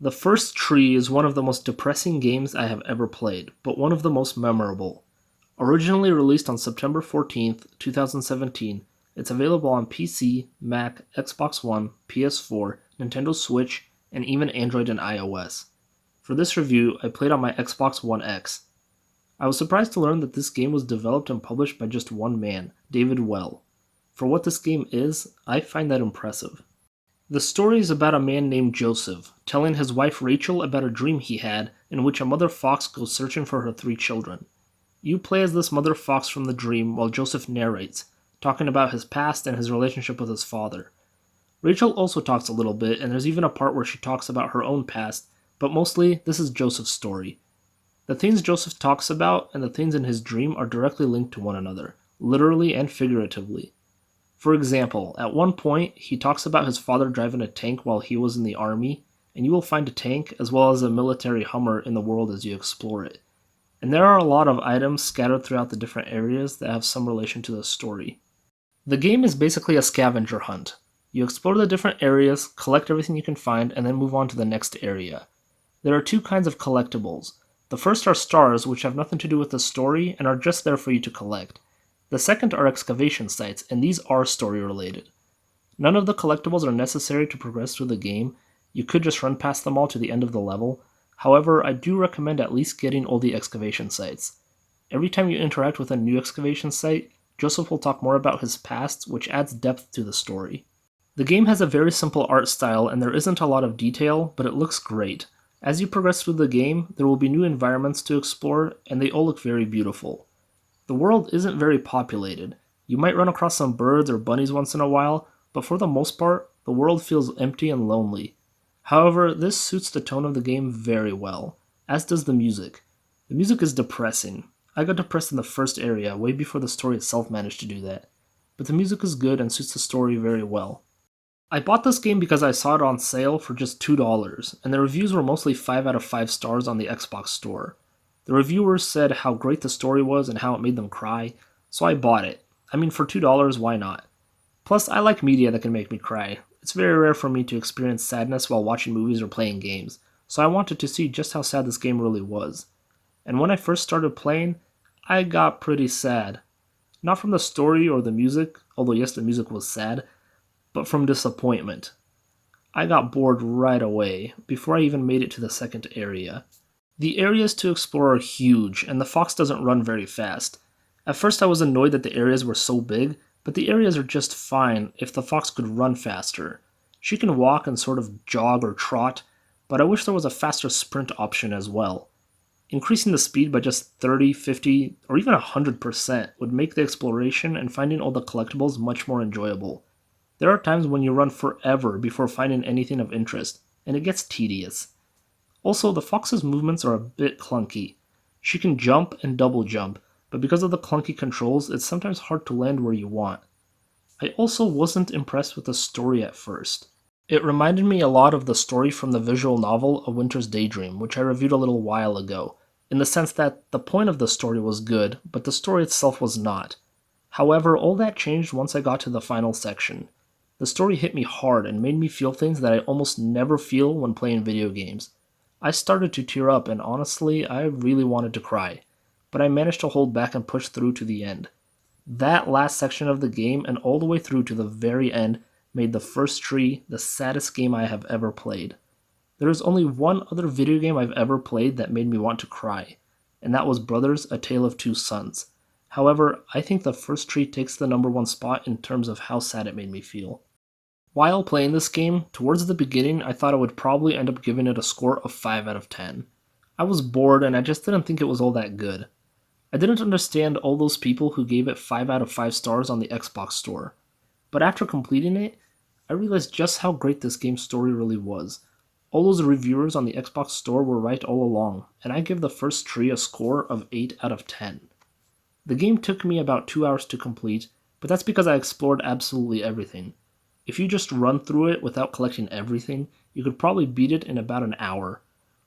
The First Tree is one of the most depressing games I have ever played, but one of the most memorable. Originally released on September 14th, 2017, it's available on PC, Mac, Xbox One, PS4, Nintendo Switch, and even Android and iOS. For this review, I played on my Xbox One X. I was surprised to learn that this game was developed and published by just one man, David Wehle. For what this game is, I find that impressive. The story is about a man named Joseph telling his wife Rachel about a dream he had in which a mother fox goes searching for her three children. You play as this mother fox from the dream while Joseph narrates, talking about his past and his relationship with his father. Rachel also talks a little bit, and there's even a part where she talks about her own past, but mostly this is Joseph's story. The things Joseph talks about and the things in his dream are directly linked to one another, literally and figuratively. For example, at one point, he talks about his father driving a tank while he was in the army, and you will find a tank as well as a military Hummer in the world as you explore it. And there are a lot of items scattered throughout the different areas that have some relation to the story. The game is basically a scavenger hunt. You explore the different areas, collect everything you can find, and then move on to the next area. There are two kinds of collectibles. The first are stars, which have nothing to do with the story and are just there for you to collect. The second are excavation sites, and these are story related. None of the collectibles are necessary to progress through the game. You could just run past them all to the end of the level. However, I do recommend at least getting all the excavation sites. Every time you interact with a new excavation site, Joseph will talk more about his past, which adds depth to the story. The game has a very simple art style and there isn't a lot of detail, but it looks great. As you progress through the game, there will be new environments to explore, and they all look very beautiful. The world isn't very populated. You might run across some birds or bunnies once in a while, but for the most part, the world feels empty and lonely. However, this suits the tone of the game very well, as does the music. The music is depressing. I got depressed in the first area, way before the story itself managed to do that. But the music is good and suits the story very well. I bought this game because I saw it on sale for just $2, and the reviews were mostly 5 out of 5 stars on the Xbox store. The reviewers said how great the story was and how it made them cry, so I bought it. I mean, for $2, why not? Plus, I like media that can make me cry. It's very rare for me to experience sadness while watching movies or playing games, so I wanted to see just how sad this game really was. And when I first started playing, I got pretty sad. Not from the story or the music, although yes, the music was sad, but from disappointment. I got bored right away, before I even made it to the second area. The areas to explore are huge, and the fox doesn't run very fast. At first I was annoyed that the areas were so big, but the areas are just fine if the fox could run faster. She can walk and sort of jog or trot, but I wish there was a faster sprint option as well. Increasing the speed by just 30, 50, or even 100% would make the exploration and finding all the collectibles much more enjoyable. There are times when you run forever before finding anything of interest, and it gets tedious. Also, the fox's movements are a bit clunky. She can jump and double jump, but because of the clunky controls, it's sometimes hard to land where you want. I also wasn't impressed with the story at first. It reminded me a lot of the story from the visual novel A Winter's Daydream, which I reviewed a little while ago, in the sense that the point of the story was good, but the story itself was not. However, all that changed once I got to the final section. The story hit me hard and made me feel things that I almost never feel when playing video games. I started to tear up and honestly, I really wanted to cry, but I managed to hold back and push through to the end. That last section of the game and all the way through to the very end made The First Tree the saddest game I have ever played. There is only one other video game I've ever played that made me want to cry, and that was Brothers: A Tale of Two Sons. However, I think The First Tree takes the number one spot in terms of how sad it made me feel. While playing this game, towards the beginning I thought I would probably end up giving it a score of 5 out of 10. I was bored and I just didn't think it was all that good. I didn't understand all those people who gave it 5 out of 5 stars on the Xbox store. But after completing it, I realized just how great this game's story really was. All those reviewers on the Xbox store were right all along, and I give The First Tree a score of 8 out of 10. The game took me about 2 hours to complete, but that's because I explored absolutely everything. If you just run through it without collecting everything, you could probably beat it in about an hour.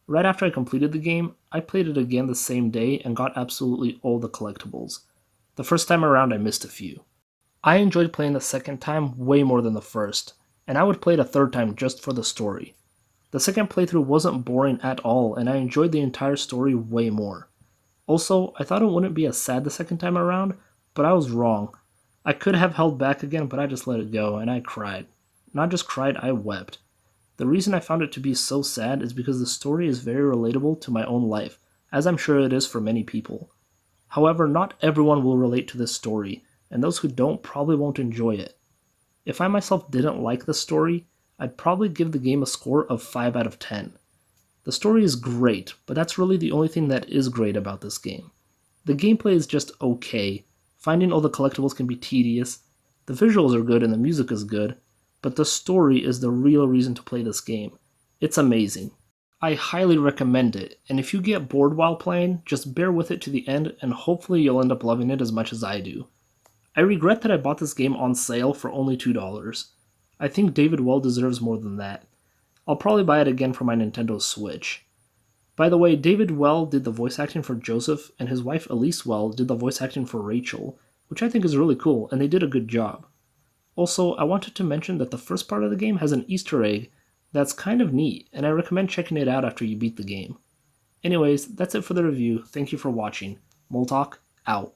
Right after I completed the game, I played it again the same day and got absolutely all the collectibles. The first time around I missed a few. I enjoyed playing the second time way more than the first, and I would play it a third time just for the story. The second playthrough wasn't boring at all, and I enjoyed the entire story way more. Also, I thought it wouldn't be as sad the second time around, but I was wrong. I could have held back again, but I just let it go, and I cried. Not just cried, I wept. The reason I found it to be so sad is because the story is very relatable to my own life, as I'm sure it is for many people. However, not everyone will relate to this story, and those who don't probably won't enjoy it. If I myself didn't like the story, I'd probably give the game a score of 5 out of 10. The story is great, but that's really the only thing that is great about this game. The gameplay is just okay. Finding all the collectibles can be tedious. The visuals are good and the music is good, but the story is the real reason to play this game. It's amazing. I highly recommend it, and if you get bored while playing, just bear with it to the end and hopefully you'll end up loving it as much as I do. I regret that I bought this game on sale for only $2. I think David Well deserves more than that. I'll probably buy it again for my Nintendo Switch. By the way, David Well did the voice acting for Joseph, and his wife Elise Well did the voice acting for Rachel, which I think is really cool, and they did a good job. Also, I wanted to mention that the first part of the game has an Easter egg that's kind of neat, and I recommend checking it out after you beat the game. Anyways, that's it for the review. Thank you for watching. Moltok, out.